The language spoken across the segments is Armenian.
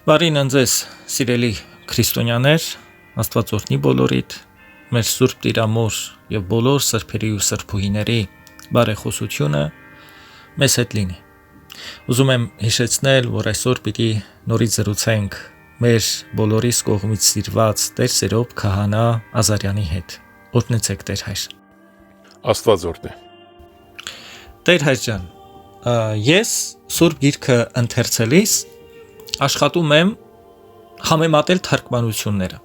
Բարին ընձեզ, սիրելի քրիստոնյաներ, Աստված օրհնի բոլորիդ, մեր Սուրբ Տիրամոր եւ բոլոր սրբերի ու սրբուհիների բարեխոսությունը մեզ հետ լինի։ Ուզում եմ հիշեցնել, որ այսօր պիտի նորից զրուցենք մեր բոլորիս կողմից սիրված Տեր Սերոբ քահանա Ազարյանի հետ։ Օրհնեցեք Տեր հայր։ Աստված օրհնի։ Տեր հայր ջան, ես Սուրբ Գիրքը ընթերցելիս աշխատում եմ համեմատել թարգմանությունները,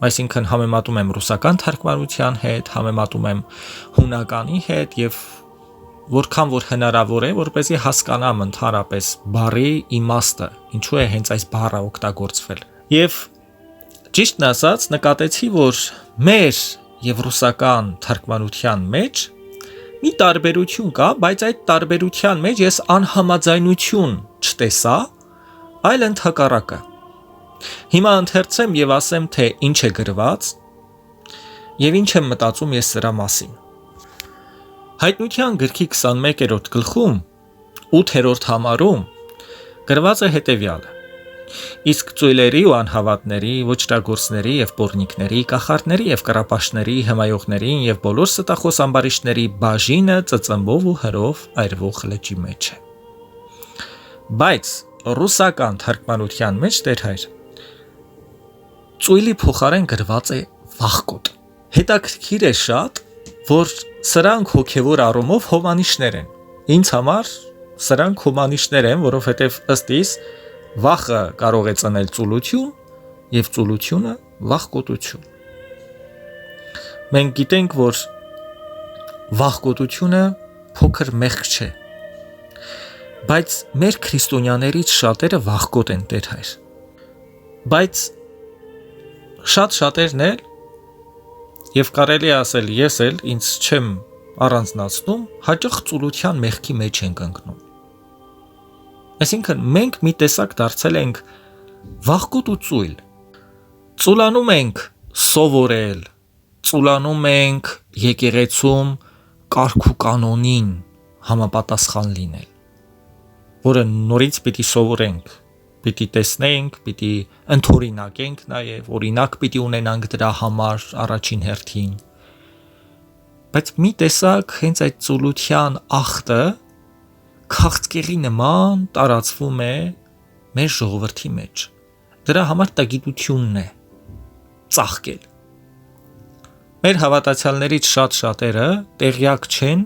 այսինքն համեմատում եմ ռուսական թարգմանության հետ, համեմատում եմ հունականի հետ եւ որքան որ հնարավոր է, որպեսզի հասկանամ ընդհանրապես բառի իմաստը, ինչու է հենց այս բառը օգտագործվել։ Եվ ճիշտն ասած նկատեցի, որ մեր եւ ռուսական թարգմանության մեջ մի տարբերություն կա, բայց այդ տարբերության մեջ ես անհամաձայնություն չտեսա, այլ ընդհակառակը։ Հիմա ընթերցեմ եւ ասեմ, թե ինչ է գրված եւ ինչ եմ մտածում ես սրա մասին։ Հայտնության գրքի 21-րդ գլխում 8-րդ համարում գրված է հետեւյալը. Իսկ ծույլերի ու անհավատների, ոչրագործների եւ պոռնիկների, կախարդների եւ կռապաշտների, հմայողների եւ բոլոր ստախոս ամբարիշտների բաժինը ծծմբով ու հրով այրվող լճի մեջ է։ Բայց ռուսական թարգմանության մեջ Տեր հայր ծույլի փոխարեն գրված է վախկոտ։ Հետաքրքիր է շատ, որ սրանք հոգևոր առումով հոմանիշներ են։ Ինձ համար սրանք հոմանիշներ են, որովհետև ըստ իս վախը կարող է ծնել ծուլություն եւ ծուլությունը վախկոտություն։ Մենք գիտենք, որ վախկոտությունը փոքր մեղք չէ, բայց մեր քրիստոնյաներից շատերը վախկոտ են Տեր հայր։ Բայց շատերն էլ եւ կարելի ասել ես էլ ինձ չեմ առանձնացնում, հաճախ ծուլության մեղքի մեջ ենք ընկնում։ Այսինքն մենք մի տեսակ դարձել ենք վախկոտ ու ծույլ։ Ծուլանում ենք սովորել, ծուլանում ենք եկեղեցում կարգ ու կանոնին համապատասխան լինել, որը նորից պիտի սովորենք, պիտի տեսնենք, պիտի ընդօրինակենք նաև, օրինակ պիտի ունենանք դրա համար առաջին հերթին։ Բայց մի տեսակ հենց այդ ծուլության ախտը քաղցկեղի նման տարածվում է մեր ժողովրդի մեջ։ Դրա համար տգիտությունն է ծաղկել։ Մեր հավատացյալներից շատերը տեղյակ չեն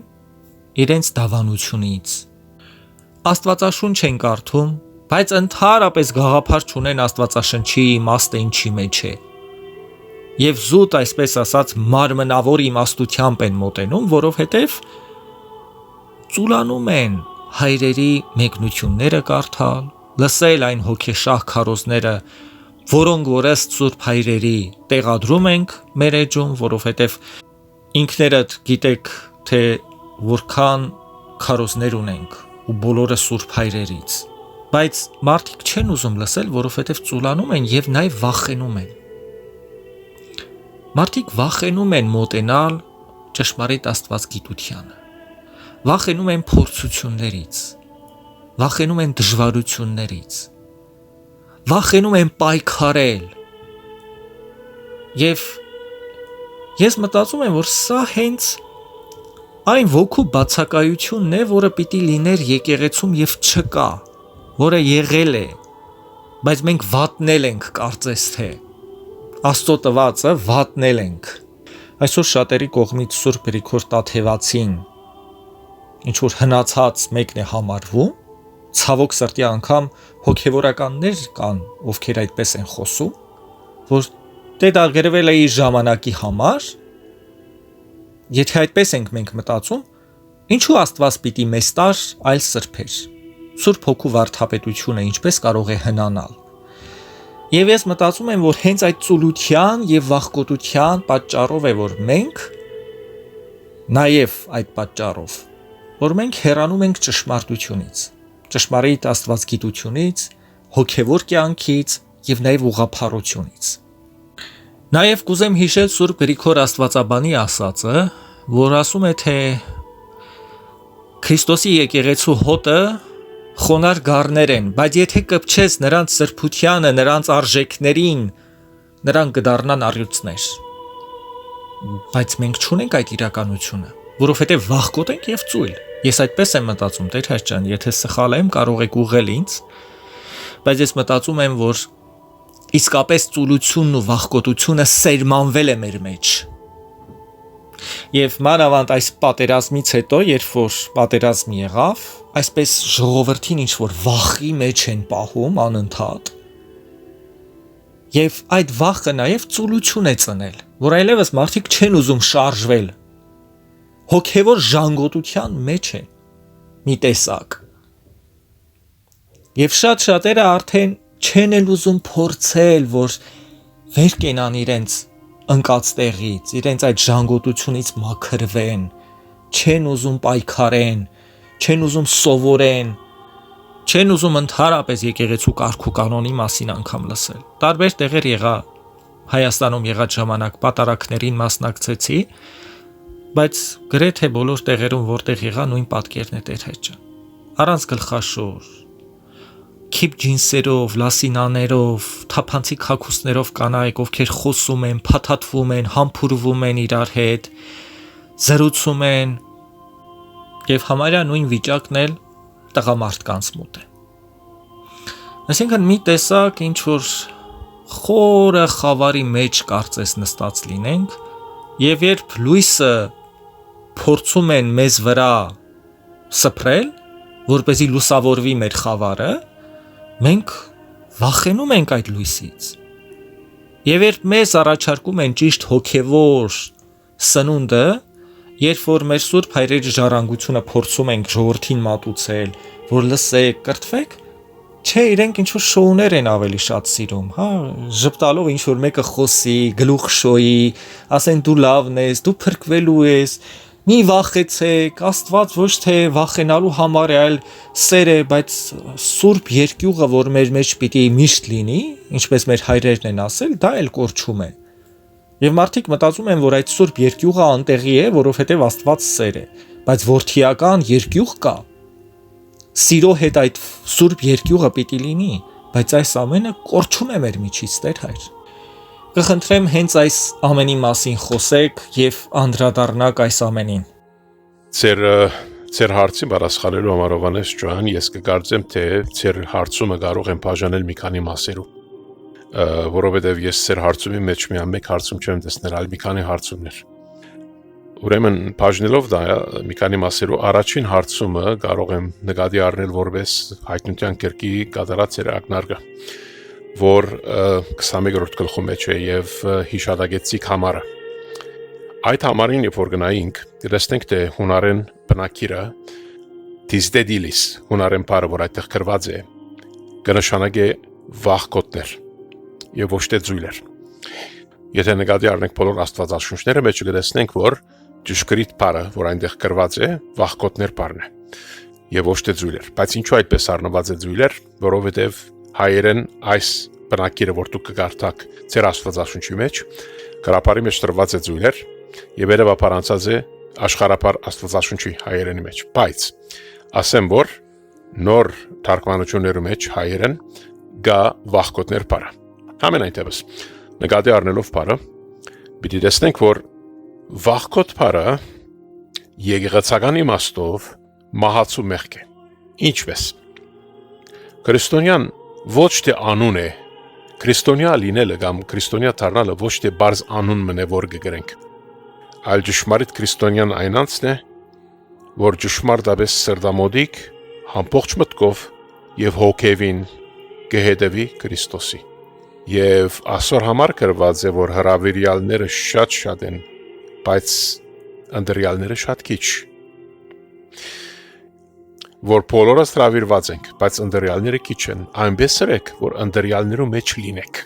իրենց դավանությունից։ Աստվածաշունչ են կարդում, բայց ընդհանրապես գաղափար չունեն Աստվածաշնչի իմաստը ինչի մեջ է։ Եվ զուտ, այսպես ասած, մարմնավոր իմաստությամբ են մոտենում, որովհետև ծուլանում են հայրերի մեկնությունները կարդալ, լսել այն հոգեշահ քարոզները, որոնք որ ըստ Սուրբ հայրերի տեղադրում ենք մեր էջում, որովհետև ինքներդ գիտեք, թե որքան քարոզներ ունենք ու բոլորը Սուրբ հայրերից։ Բայց մարդիկ չեն ուզում լսել, որովհետև ծուլանում են եւ նաեւ վախենում են։ Մարդիկ վախենում են մոտենալ ճշմարիտ աստվածգիտությանը։ Վախենում են փորձություններից, վախենում են դժվարություններից, վախենում են պայքարել։ Եվ ես մտածում եմ, որ սա հենց այն ոգու բացակայությունն է, որը պիտի լիներ եկեղեցում եւ չկա, որը եղել է, բայց մենք վատնել ենք կարծես թե, Աստծո տվածը վատնել ենք։ Այսօր շատերի կողմից Սուրբ Գրիգոր Տաթևացին ինչ որ հնացած մեկն է համարվում, ցավոք սրտի անգամ հոգևորականներ կան, ովքեր այդպես են խոսում, որ դա գրվել է իր ժամանակի համար, եթե այդպես ենք մենք մտածում, ինչու Աստված պիտի մեզ տար այլ սրբեր։ Սուրբ Հոգու վարդապետությունը ինչպես կարող է հնանալ։ Եվ ես մտածում եմ, որ հենց այդ ծուլության եւ վախկոտության պատճառով է, որ մենք նաեւ այդ պատճառով, որ մենք հեռանում ենք ճշմարտությունից, ճշմարիտ աստվածգիտությունից, հոգևոր կյանքից եւ նաեւ ուղղափառությունից։ Նաեւ կուզեմ հիշել Սուրբ Գրիգոր Աստվածաբանի ասածը, որ ասում է, թե Քրիստոսի եկեղեցու հոտը խոնար գառներ են, բայց եթե կպչես նրանց սրբությանը, նրանց արժեքներին, նրանք կդառնան առյուծներ։ Բայց մենք չունենք այդ իրականությունը, որովհետև վախկոտ ենք եւ ծույլ։ Ես այդպես եմ մտածում, Տեր Հայր ջան, եթե սխալ եմ, կարող եք ուղղել ինձ, բայց ես մտածում եմ, որ իսկապես ծուլությունն ու վախկոտությունը սերմանվել է մեր մեջ։ Եվ մանավանդ այս պատերազմից հետո, երբ որ պատերազմը եղավ, այսպես ժողովրդին ինչ որ վախի մեջ են պահում անընդհատ։ Եվ այդ վախը նաև ծուլություն է ծնել, որ այլևս մարդիկ չեն ուզում շարժվել։ Հոգևոր ժանգոտության մեջ են մի տեսակ։ Եվ շատ շատերը արդեն չեն էլ ուզում փորձել, որ վեր կենան իրենց ընկած տեղից, իրենց այդ ժանգոտությունից մաքրվեն, չեն ուզում պայքարեն, չեն ուզում սովորեն, չեն ուզում ընդհանրապես եկեղեցու կարգ ու կանոնի մասին անգամ լսել։ Տարբեր տեղեր եղա, Հայաստանում եղած ժամանակ պատարակներին մասնակցեցի, բայց գրեթե բոլոր տեղերում որտեղ եղա նույն պատկերն է Տեր Հայր ջան։ Առանց գլխաշոր, քիփ ջինսերով, լասինաներով, թափանցիկ հագուստներով կանայք, ովքեր խոսում են, փաթաթվում են, համբուրվում են իրար հետ, զրուցում են, եւ համարյա նույն վիճակն էլ տղամարդկանց մոտ է։ Այսինքն մի տեսակ ինչ որ խորը խավարի մեջ կարծես նստած լինենք, եւ երբ լույսը փորձում են մեզ վրա սփռել, որպեսզի լուսավորվի մեր խավարը, մենք վախենում ենք այդ լույսից։ Եվ երբ մեզ առաջարկում են ճիշտ հոգևոր սնունդը, երբ որ մեր Սուրբ Հայրերի ժառանգությունը փորձում ենք ժողովրդին մատուցել, որ լսեք, կրթվեք, չէ, իրենք ինչ որ շոուներ են ավելի շատ սիրում, հա, ժպտալով ինչ որ մեկը խոսի, գլուխ շոյի, ասեն դու լավն ես, դու փրկվելու ես, մի վախեցեք, Աստված ոչ թե վախենալու համար է, այլ սեր է, բայց Սուրբ երկյուղը, որ մեր մեջ պիտի միշտ լինի, ինչպես մեր հայրերն են ասել, դա էլ կորչում է։ Եվ մարդիկ մտածում են, որ այդ Սուրբ երկյուղը անտեղի է, որովհետև Աստված սեր է, բայց որդիական երկյուղ կա։ Սիրո հետ այդ Սուրբ երկյուղը պիտի լինի, բայց այս ամենը կորչում է մեր միջից, Տեր Հայր։ Կխնդրեմ հենց այս ամենի մասին խոսեք եւ անդրադառնաք այս ամենին։ Ձեր հարցին պատասխանելու համար Հովհաննես ջան, ես կկարծեմ, թե ձեր հարցումը կարող եմ բաժանել մի քանի մասերով, որովհետև ես ձեր հարցումի մեջ միայն մեկ հարցում չեմ տեսնել, այլ մի քանի հարցումներ։ Ուրեմն բաժնելով դա մի քանի մասերով առաջին հարցումը կարող եմ նկատի առնել որպես հայտնության կերկի կատարած էր ակնարկը, որ 21-րդ գլխում մեջ է եւ հիշադակեցիկ համարը։ Այդ համարին երբ որ գնայինք, տեսնենք թե հունարեն բնակիրը դիզդեդիլիս, հունարեն բառը, որ այդտեղ գրված է, կնշանակե վախկոտներ եւ ոչ թե ձույլեր։ Եթե նկատի առնենք բոլոր աստվածաշունչները, մեջ կտեսնենք, որ ճշգրիտ բառը, որ այնտեղ գրված է, վախկոտներ բառն է եւ ոչ թե ձույլեր։ Բայց ինչու այդպես առնված է ձույլեր, որովհետեւ հայերեն այս բնակիրը, որ դուք կգարտաք ձեր աստվածաշունչի մեջ, գրապարի մեջ տրված է ձույլեր եւ երևաբար անցած է աշխարհապար աստվածաշունչի հայերենի մեջ։ Բայց ասեմ, որ նոր թարգմանությունների մեջ հայերեն գա վախկոտներ բառը։ Ամենայնտեղս նկատի առնելով բառը, պիտի տեսնենք, որ վախկոտ բառը եկեղեցական իմաստով մահացու մեղք է։ Ինչպես քրիստոնյան ոչ թե անուն է, քրիստոնյա լինելը կամ քրիստոնյա դառնալը ոչ թե բարձ անուն մնե որ կգրենք, այլ ճշմարիտ քրիստոնյան այն անձն է, որ ճշմարտապես սրտամոդիկ, ամբողջ մտքով եւ հոգեվին կհետևի Քրիստոսի։ Եվ այսօր համար գրված է, որ հրավիրյալները շատ են, բայց ընտրյալները շատ քիչ։ Որ բոլորս հրավիրված ենք, բայց ընտրյալները քիչ են, այնպես եք, որ ընտրյալներու մեջ լինեք։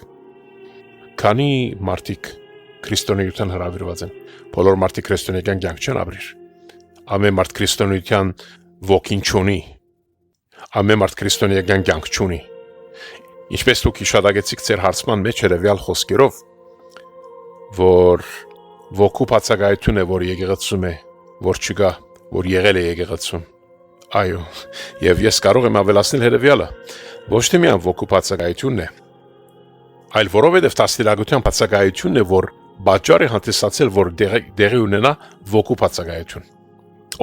Քանի մարդիկ քրիստոնեության հրավիրված են, բոլոր մարդիկ քրիստոնեական կյանք չեն ապրիր։ Ամեն մարդ քրիստոնեության ոգին չունի, ամեն մարդ քրիստոնեական կյանք չունի։ Ինչպես դուք հիշադակեցիք ձեր հարցման մեջ երևյալ խոսքերով, որ ոգու բացակայություն է, որ եկեղեցում է, որ չկա, որ եղել է եկեղեցում, Այո, եւ ես կարող եմ ավելացնել հետեւյալը. ոչ թե միայն ոգու բացակայությունն է, այլ որովհետեւ տասնիրագության բացակայությունն է, որ բաժար է հանդիսացել, որ դեղի ունենա ոգու բացակայություն։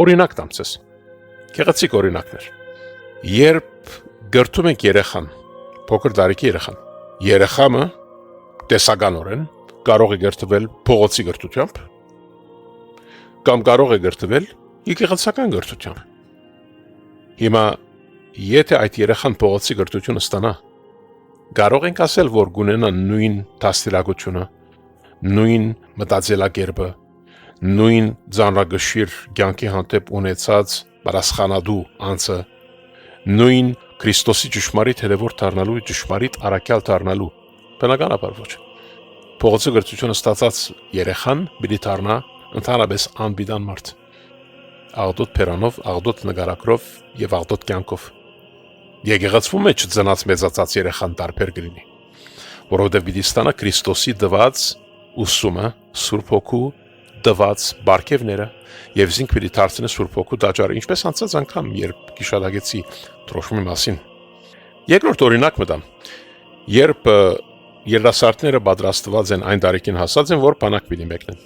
Օրինակ տամ ցես։ Գեղեցիկ օրինակներ։ Երբ գրթում ենք երեխան, փոքր տարիքի երեխան, տեսականորեն կարող է գրթվել փողոցի գրթությամբ կամ կարող է գրթվել եկեղեցական գրթությամբ։ Հիմա եթե այդ երեխան փողոցի գրթությունը ստանա, կարող ենք ասել, որ գունենա նույն դաստիարակությունը, նույն մտածելակերպը, նույն ծանրագշիր կյանքի հանդեպ ունեցած պատասխանատու անձը, նույն Քրիստոսի ճշմարիտ հետևորդ դառնալու, ճշմարիտ առաքյալ դառնալու, բնականաբար ոչ։ Փողոցի գրթությունը ստացած երեխան պիտի դառնա ընդհանրապես անբիդան մարդ, աղդոտ փերանով, աղդոտ նկարակրով եւ աղդոտ կյանքով։ Եկեղեցվում մեջ ծնած մեծացած երեխան տարբեր կլինի, որովհետեւ պիտի ստանա Քրիստոսի տված ուսումը, Սուրբ Հոգու տված բարգևները եւ զինք պիտի դարձնի Սուրբ Հոգու տաճարը, ինչպես անցած անգամ, երբ գիշադագեցի դրոշմի մասին։ Երկրորդ օրինակ մտամ, երբ երիտասարդները պատրաստված են այն տարիքին հասած են, որ բանակ պիտի մեկնեն։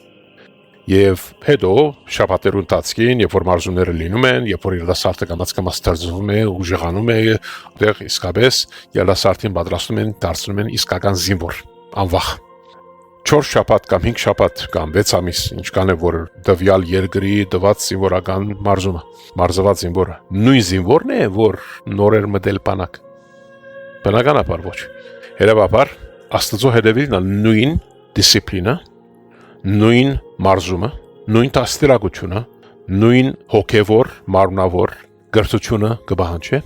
Եվ հետո շաբաթերուն տածքին, երբ որ մարզումները լինում են, երբ որ երիտասարդը կամաց դարձվում է, ուժեղանում է, դեռ իսկապես երիտասարդին պատրաստում են, դարձնում են իսկական զինվոր, անվախ։ 4 շաբաթ կամ 5 շաբաթ կամ 6 ամիս, ինչքան է որ դվյալ երկրի դված զինվորական մարզումը, մարզված զինվորը։ Նույն զինվորն է, որ նորեր մտել բանակ։ Բնականաբար ոչ։ Հետևաբար Աստծո հետևելն է նույն դիսցիպլինա, նույն մարզումը, նույն դաստիարակությունը, նույն հոգևոր, մարմնավոր գրթությունը կբահանջի,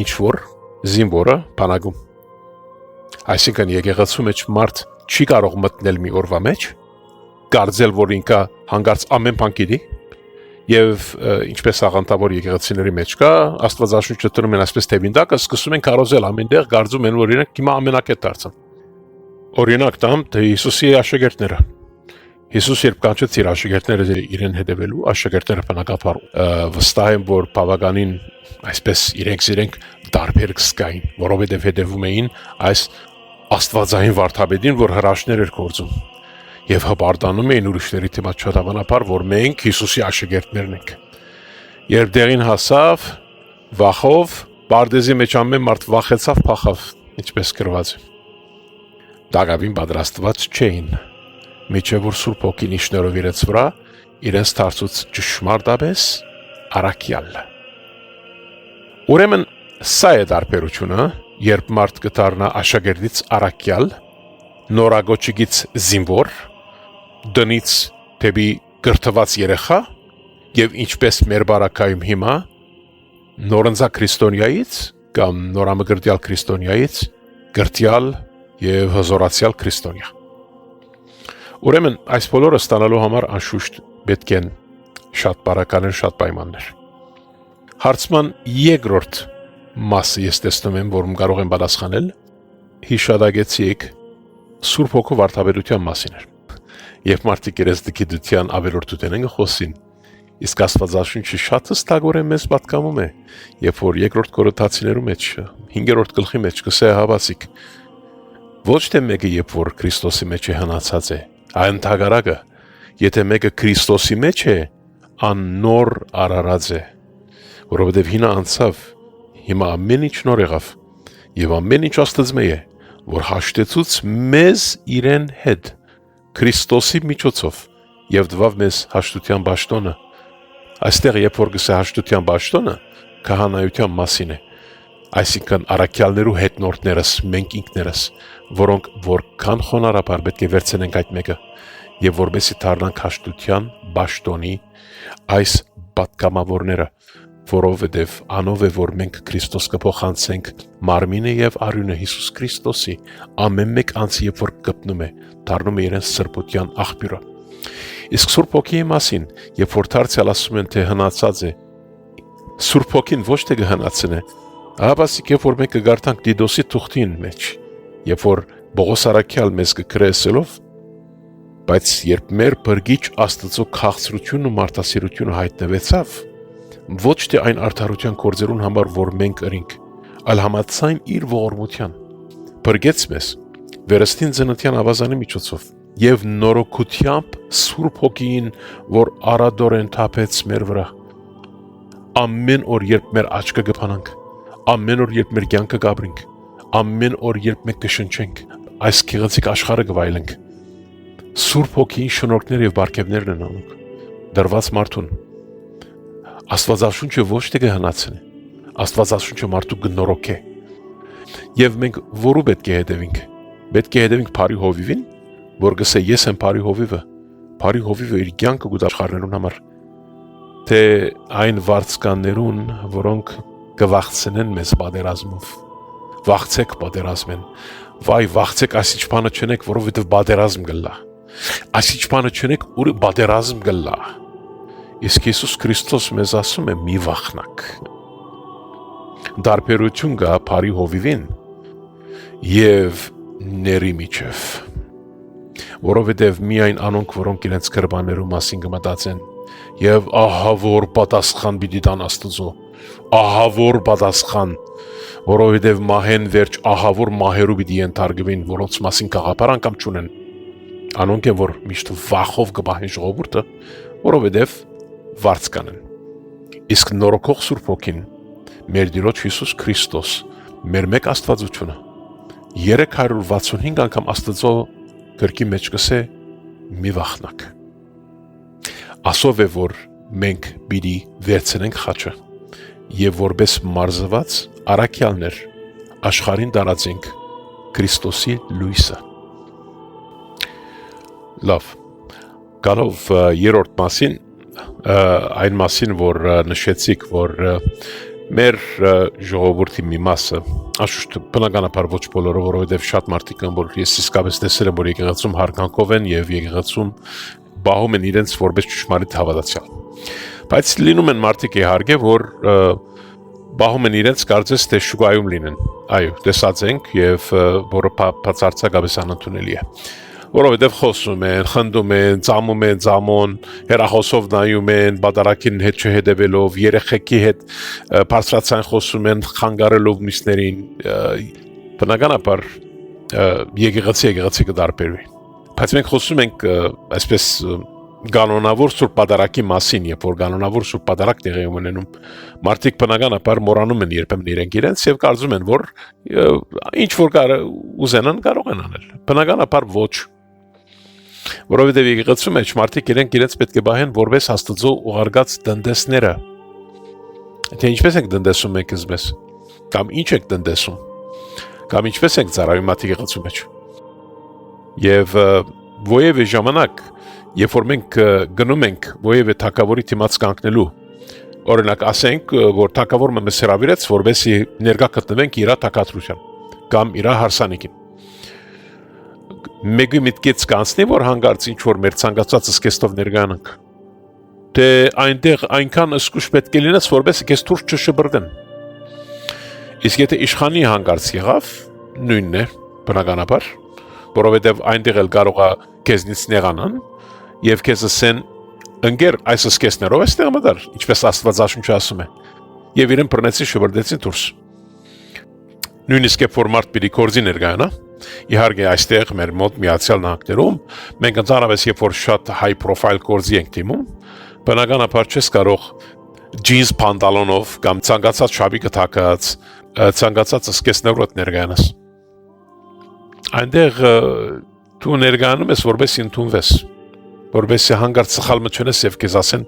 ինչ որ զինվորը բանակում։ Այսինքն եկեղեցու մեջ մարդ չի կարող մտնել մի օրվա մեջ, կարծել, որ ինքը հանգարց ամեն բան գիտի, եւ ինչպես աղանդավոր եկեղեցիների մեջ կա, Աստվածաշունչը դնում են այսպես թևինդակը, սկսում են կարոզել ամենտեղ, կարծում են, որ իրենք հիմա ամենակետ դարձան։ Օրինակ տամ Հիսուսի աշակերտները։ Հիսուս երբ կանչեց իր աշակերտները իրեն հետևելու, աշակերտները բնականաբար վստահ են, որ բավականին այսպես իրենք դարբեր կսկային, որովհետև հետևում էին այս աստվածային վարդապետին, որ հրաշքներ էր գործում, եւ հպարտանում էին ուրիշների դիմաց չհավանաբար, որ մենք Հիսուսի աշակերտներն ենք։ Երբ դերին հասավ, վախով, Պարդեզի մեջ ամեն մարդ վախեցավ, փախավ, ինչպես գրված է։ Դակավին պատրաստված չէին, միջև որ Սուրբ Հոգին իշներով իրենց վրա իրենց դարձուց ճշմարտապես առաքյալ։ Ուրեմն սա է տարբերությունը, երբ մարդ կդառնա աշակերտից առաքյալ, նորագոչիկից զինվոր, դնից դեպի գրթված երեխա եւ ինչպես մեր բարակայում հիմա նորընձա քրիստոնյայից կամ նորամգրտյալ քրիստոնյայից գրտյալ եւ հզորացյալ քրիստոնյա։ Ուրեմն այս բոլորը ստանալու համար անշուշտ պետք են շատ բարակալեն, շատ պայմաններ։ Հարցման երկրորդ մասը ես տեսնում եմ, որում կարող եմ պատասխանել, հիշադակեցիք Սուրբ Հոգու վարդապետության մասին էր։ Երբ մարդիկ իրենց գիտության ավելորդություն են խոսին, իսկ Աստվածաշունչը շատ հստակորեն մեզ պատկանում է, երբ որ երկրորդ Կորինթացիներու մեջ 5-րդ գլխի մեջ կսե հավասիկ, ոչ թե մեկը երբ որ Քրիստոսի մեջ է հնացած է, այն թագարակը, եթե մեկը Քրիստոսի մեջ է, աննոր արարած է, որովհետև հինա անցավ, հիմա ամեն ինչ նոր եղավ, եւ ամեն ինչ Աստծո է, որ հաշտեցուց մեզ իրեն հետ, Քրիստոսի միջոցով, եւ դվավ մեզ հաշտության բաշտոնը։ Այստեղ երբ որ գսե հաշտության բաշտոնը, քահանայության մասին է, այսինքն առաքյալներու հետնորդներս, մենք ինքներս, որոնք որքան խոնարհաբար պետք է վերցնենք այդ մեկը, եւ որբեսի դառնանք հաշտության բաշտոնի այս պատգամավորները, որովհետև անով է, որ մենք Քրիստոս կփոխանցենք մարմինը եւ արյունը Հիսուս Քրիստոսի, ամեն մեկ անձ երբ որ գտնում է, դառնում է իրենց սրբության աղբյուրը։ Իսկ Սուրբ Հոգիի մասին, երբ որ դարձյալ ասում են, թե հնացած է, Սուրբ Հոգին ոչ թե կհնացնե, ահաբասիկ երբ որ մենք կգարտանք Տիտոսի թուղթին մեջ, երբ որ Պողոս առաքյալ մեզ կքրեսելով, բայց երբ մեր բրգիչ Աստծո քաղցրությունն ու մարդասիրությունը հայտնվեցավ, ոչ թե այն արդարության կորձերուն համար, որ մենք ըրինք, այլ համաձայն իր ողորմության։ Բրգեց մեզ վերստին ծննդյան ավազանի միջոցով եւ նորոգությամբ Սուրբ Հոգին, որ արադորեն թափեց մեր վրա։ Ամեն օր, երբ մեր աչքը կփանանք, ամեն օր, երբ մեր կյանքը կապրինք, ամեն օր, երբ մենք կշնչենք, այս գեղեցիկ աշխարհը կվայելենք։ Սուրբ Հոգին շնորհքներ եւ բարգեւներն են անում դրված մարդուն։ Աստվածաշունչը ոչ թե կհնացնի, Աստվածաշունչը մարդու կնորոգե։ Եվ մենք որու պետք է հետևենք։ Պետք է հետևենք Փարի Հովիվին, որ գսե ես եմ Փարի Հովիվը։ Փարի Հովիվը իր կյանքը գուտաշխարներուն համար, թե այն վարձկաններուն, որոնք կվախցնեն մեզ պատերազմով։ Վախցեք պատերազմեն։ Վայ, վախցեք այսինչ բանը չնեք, որովհետև պատերազմ կլա։ Այսինչ բանը չնեք, ուր պատերազմ կլա։ Իսկ Հիսուս Քրիստոս մեզ ասում է՝ մի վախնակ։ Դարբերություն կա Փարի Հովիվին եւ ների միջև, որովհետև միայն անոնք, որոնք իրենց կրբաներու մասին կմտածեն, եւ ահա որ պատասխան պիտի տան Աստծո, ահա որ պատասխան, որովհետև մահեն վերջ ահա որ մահերու պիտի ենթարկվին, որոնց մասին գաղափար անգամ չունեն, անոնք են, որ միշտ վախով կպահեն ժողովուրդը, որովհետև վարձ կանեն։ Իսկ նորոգող Սուրբ Հոգին, մեր Տիրոջ Հիսուս Քրիստոս, մեր մեկ Աստվածությունը 365 անգամ Աստծո գրքի մեջ կսե մի վախնակ։ Ասով է, որ մենք պիտի վերցնենք խաչը եւ որպես մարզված առաքյալներ աշխարհին տարածենք Քրիստոսի լույսը։ Լավ, գալով երրորդ մասին, այն մասին, որ նշեցիք, որ մեր ժողովրդի մի մասը, անշուշտ բնականաբար ոչ բոլորը, որովհետև շատ մարդիկ են, որ ես իսկապես տեսել եմ, որ եկեղեցում հարգանքով են եւ եկեղեցում բահում են իրենց որպես ճշմարիտ հավատացյալ։ Բայց լինում են մարդիկ իհարկե, որ բահում են իրենց կարծես թե շուկայում լինեն։ Այո, տեսած ենք եւ որը բացարձակապես անընդունելի է։ Որովհետև խոսում են, խնդում են, ծամում են, ծամոն, հեռախոսով նայում են, բادرակին հետ չհետևելով, երեխեքի հետ բարձրացան խոսում են, խանգարելով մյուսներին, բնականաբար եկեղեցի կդարբերվի։ Բայց մենք խոսում ենք այսպես կանոնավոր Սուրբ Պատարագի մասին, երբ որ կանոնավոր Սուրբ Պատարագ տեղի ունենում, մարդիկ բնականաբար մոռանում են երբեմն իրենց եւ կարծում են, որ ինչ որ ուզենան կարող են անել։ Բնականաբար ոչ։ Որովհետև եկեղեցու մեջ մարդիկ իրենց պետք է բահեն որպես Աստծո ուղարկած դնդեսները։ Թե ինչպես եք դնդեսում եք զմես, կամ ինչ եք դնդեսում, կամ ինչպես եք ծառայում եկեղեցու մեջ։ Եվ ովևէ ժամանակ, երբ որ մենք գնում ենք ովևէ թագավորի դիմաց կանգնելու, օրինակ ասենք, որ թագավորը մեզ հրավիրեց, որովհետեւ ներկա գտնվենք իր թագադրության կամ իր հարսանիքին։ Մեկը միտքից կանցնի, որ հանգարց ինչ որ մեր ցանկացած սկեստով ներգանանք։ Թե այնտեղ այնքան ըսկուշ պետք է լինես, որովհետեւ քեզ դուրս չշբրդեն։ Իսկ եթե իշխանի հանգարց եղավ, նույնն է, բնականաբար, որովհետեւ այնտեղ էլ կարող է քեզնից նեղանան եւ քեզ ասեն ընկեր այս սկեսներով էստեղ մտար, ինչպես Աստվածաշունչը ասում է, եւ իրեն բռնեցին շբրդեցին դուրս։ Նույնիսկ երբ որ մարդ պիտի կորզի ներգանա, իհարկե այստեղ մեր մոտ Միացյալ Նահանգներում մենք ընդհանրապես երբ որ շատ high profile կորզի ենք դիմում, բնականաբար չես կարող ջինս պանտալոնով կամ ցանկացած շաբիկը թակած, ցանկացած սկեսներով ներգանաս։ Այնտեղ դու ներգանում ես որպես ընդունվես, որպես հանգարց սխալ մտչնես եւ քեզ ասեն,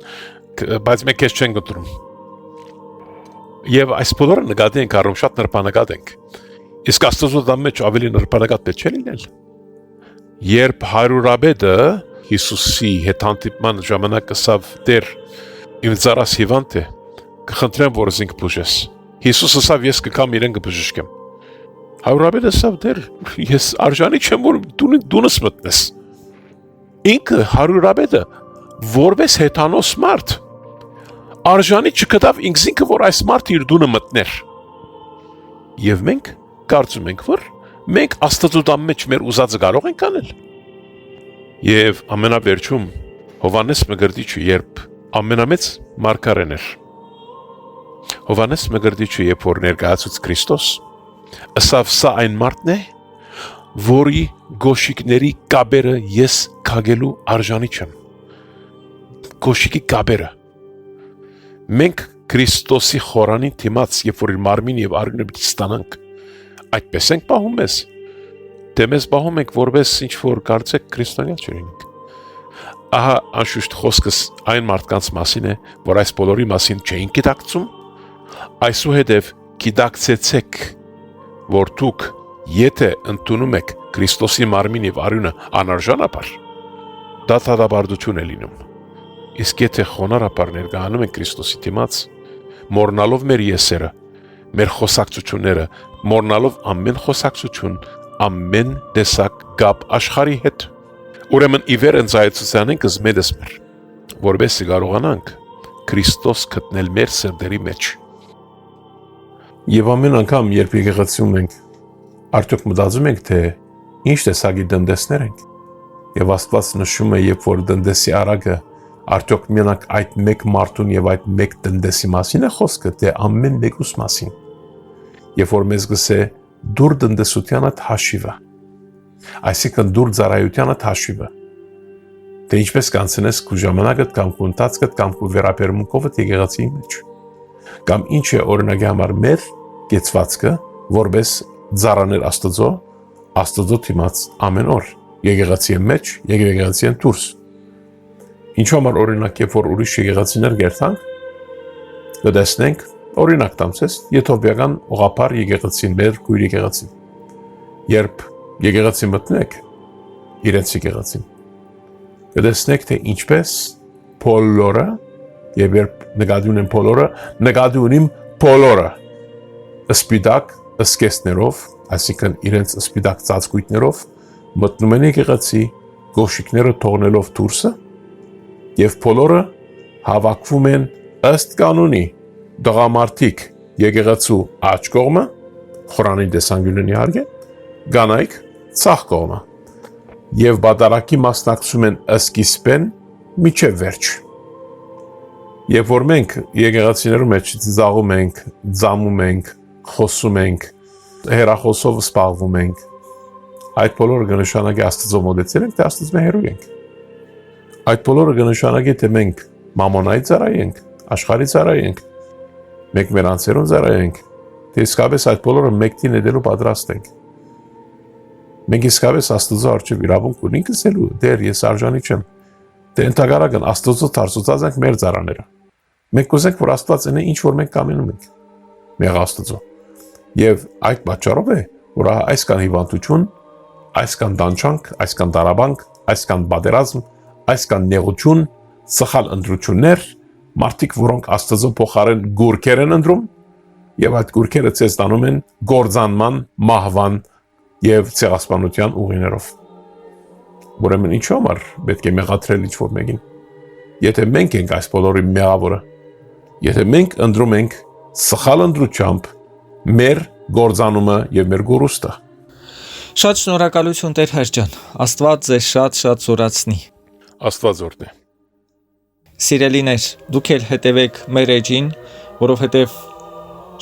բայց մենք քեզ չենք գտնում։ Եվ այս բոլորը նկատի ենք առնում, շատ նրբանկատ ենք։ Իսկ Աստծո դամ մեջ ավելի նրբանկատ պետք չէ լինել։ Երբ հարյուրաբեդը Հիսուսի հետ հանդիպման ժամանակ ասավ Տեր, իմ ծառաս հիվանդ է, կխնդրեմ որ զինք բուժես։ Հիսուսը ասավ ես կգամ իրեն կբժշկեմ։ Հարյուրաբեդը ասավ Տեր, ես արժանի չեմ որ դունս մտնես։ Ինքը հարյուրաբեդը որպես հեթանոս մարդ արժանի չգտավ ինքնին որ այս մարդը իր դունը մտներ։ Եվ մենք կարծում ենք որ մենք Աստծո դամ մեջ մեր ուզածը կարող ենք անել։ Եվ ամենավերջում Հովհաննես Մկրտիչը երբ ամենամեծ մարգարեն էր, Հովանես Մկրտիչը երբ որ ներկայացուց Քրիստոս, ասավ սա այն մարդն է, որի գոշիկների կաբերը ես քագելու արժանի չեմ։ Գոշիկի կաբերը։ Մենք Քրիստոսի խորանի դիմաց, երբ որ իր մարմին եւ արյունը պիտի ստանանք, այդպես ենք պահում մեզ։ Դե մեզ պահում ենք որպես ինչ որ կարծեք քրիստոնյա չլինենք։ Ահա անշուշտ խոսքս այն մարդկանց մասին է, որ այս բոլորի մասին չէին գիտակցում, այսուհետև գիտակցեցեք, որ դուք եթե ընդունում եք Քրիստոսի մարմին եւ արյունը անարժանապար, դա թադաբարդություն է լինում։ Իսկ եթե խոնարհապար ներկայանում ենք Քրիստոսի դիմաց, մոռնալով մեր եսերը, մեր խոսակցությունները, մոռնալով ամեն խոսակցություն, ամեն տեսակ գապ աշխարհի հետ, ուրեմն ի վեր ընծայեցության ենք զմեդս մեր, որովհետեւ կարողանանք Քրիստոս գտնել մեր սրտերի մեջ։ Եվ ամեն անգամ, երբ եկեղեցում ենք, արդյոք մտածում ենք, թե ինչ տեսակի դնդեսներ ենք։ Եվ Աստված նշում է, երբ որ դնդեսի արագը արդյոք միանակ այդ մեկ մարդուն եւ այդ մեկ դնդեսի մասին է խոսքը, թե ամեն մեկուս մասին։ Երբ որ մեզ գսե դուր դնդեսությանը հաշիվը, այսինքն դուր ծառայությանը հաշիվը, թե ինչպես կանցնես քո ժամանակը կամ քո ընթացքը կամ քո վերաբերմունքովը եկեղեցիի մեջ, կամ ինչ է օրինակի համար մեր կեցվածքը, որպես ծառաներ Աստծո դիմաց ամեն օր, եկեղեցիի մեջ, եկեղեցիի դուրս։ Ինչու համար օրինակ, երբ որ ուրիշ եկեղեցիներ գերտանք, կտեսնենք, օրինակ տամսես, եթովպիական ուղղափառ եկեղեցին, մեր քույր եկեղեցին։ Երբ եկեղեցի մտնեք, իրենց եկեղեցին, կտեսնեք, թե ինչպես բոլորը, եւ երբ նկատի ունեմ բոլորը, նկատի ունիմ բոլորը, սպիտակ ըսկեսներով, այսինքն իրենց սպիտակ ծածկույթներով, մտնում են եկեղեցի, գոշիկները թողնելով դուրսը, եւ բոլորը հավաքվում են ըստ կանոնի, դղամարդիկ եկեղեցու աջ կողմը, խորանի տեսանկյունին իհարկե, կանայք ցախ կողմը, եւ բادرակի մասնակցում են սկիզբեն միջև վերջ։ Երբ որ մենք եկեղեցիներում մեջ ծիծաղում ենք, ձամում ենք, խոսում ենք, հեռախոսով սպառվում ենք, այդ բոլորը կնշանակի Աստծո մոդեցել ենք, թե Աստծո հեռու ենք։ Այդ բոլորը կնշանակի, թե մենք մամոնայի ծառայենք, աշխարհի ծառայենք, մենք մեր անձերուն ծառայենք, թե իսկապես այդ բոլորը մեկտի ներելու պատրաստ ենք։ Մենք իսկապես Աստծո առջև իրավունք ունենք ասելու, դեր ես արժանի չեմ։ Դե ընդհանրական Աստծո դարձած ենք մեր ծառաները։ Մենք կուզենք, որ Աստված ինե ինչ որ մենք կամենում ենք։ Մեր Աստծո։ Եվ այդ պատճառով է, որ այսքան հիվանդություն, այսքան դանչանք, այսքան դարաբանք, այսքան բادرազմ, այսքան նեղություն, սխալ ընտրություններ, մարդիկ, որոնք Աստծո փոխարեն գուրքեր են ընտրում, եւ այդ գուրքերը ցես տանում են գործանման, մահվան եւ ցեղասպանության ուղիներով։ Ուրեմն ինչու համար պետք է մեղադրել ինչ-որ մեկին։ Եթե մենք ենք այս բոլորի մեղավորը, եթե մենք ընտրում ենք սխալ ընտրությամբ մեր գործանումը եւ մեր գորուստը։ Շատ շնորհակալություն Տեր Հայր ջան։ Աստված ձեզ շատ զորացնի։ Աստված օրհնի։ Սիրելիներ, դուք էլ հետևեք մեր էջին, որովհետև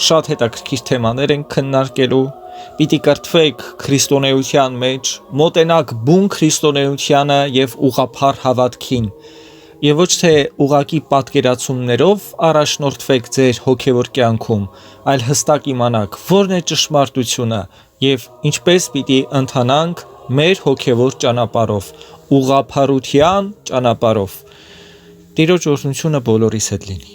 շատ հետաքրքիր թեմաներ են քննարկելու։ Պիտի կրթվեք քրիստոնեության մեջ, մոտենաք բուն քրիստոնեությանը եւ ուղղափառ հավատքին։ Եվ ոչ թե ուղակի պատկերացումներով առաջնորդվեք ձեր հոգևոր կյանքում, այլ հստակ իմանաք, որն է ճշմարտությունը եւ ինչպես պիտի ընթանանք մեր հոգևոր ճանապարհով, ուղղափառության ճանապարհով։ Տիրոջ օրհնությունը բոլորիս հետ լինի։